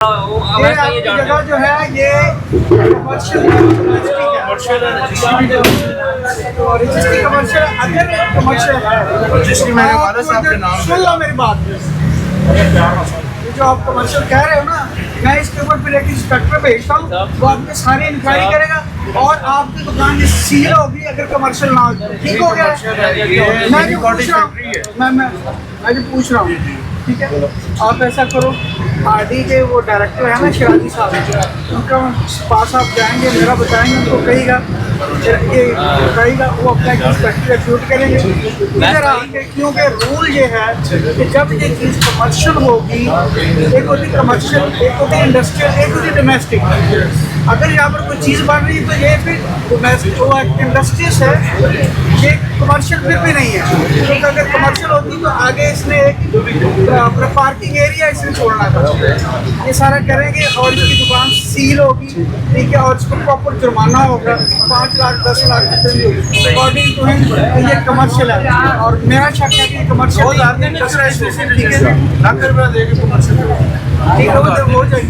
ये आपकी जगह जो है ये कमर्शियल और रजिस्ट्री कमर्शियल अगर कमर्शियल है रजिस्ट्री मैंने वाला साहब के नाम सुन लो मेरी बात। ये जो आप कमर्शियल कह रहे हो ना, मैं इसके ऊपर फिर एक इंस्पेक्टर भेजता हूँ, वो आपकी सारी इंक्वायरी करेगा और आपकी दुकान सील होगी अगर कमर्शियल ना हो। ठीक हो गया? मैं जो पूछ रहा हूँ ठीक है, आप ऐसा करो, आरडी के वो डायरेक्टर है ना शिराजी साहब, उनका पास आप जाएंगे, मेरा बताएंगे, उनको कहिएगा ये कहिएगा, वो अपना एक इंस्पेक्टर शूट करेंगे इधर आके, क्योंकि रूल ये है कि जब ये चीज़ कमर्शियल होगी, एक होती कमर्शियल, एक होती इंडस्ट्रियल, एक होती डोमेस्टिक। अगर यहाँ पर कोई चीज़ बन रही है तो ये फिर डोमेस्टिक वो इंडस्ट्रीज है, ये कमर्शियल फिर भी नहीं है, क्योंकि अगर कमर्शियल होती तो आगे इसने एक अपना पार्किंग एरिया इसमें छोड़ना था। ये सारा करेंगे और इसकी दुकान सील होगी, ठीक है, और इसको प्रॉपर जुर्माना होगा 5 lakh 10 lakh according to him. ये कमर्शियल है और मेरा शक है कि कमर्शियल ना कर ठीक है, वो हो जाएगी।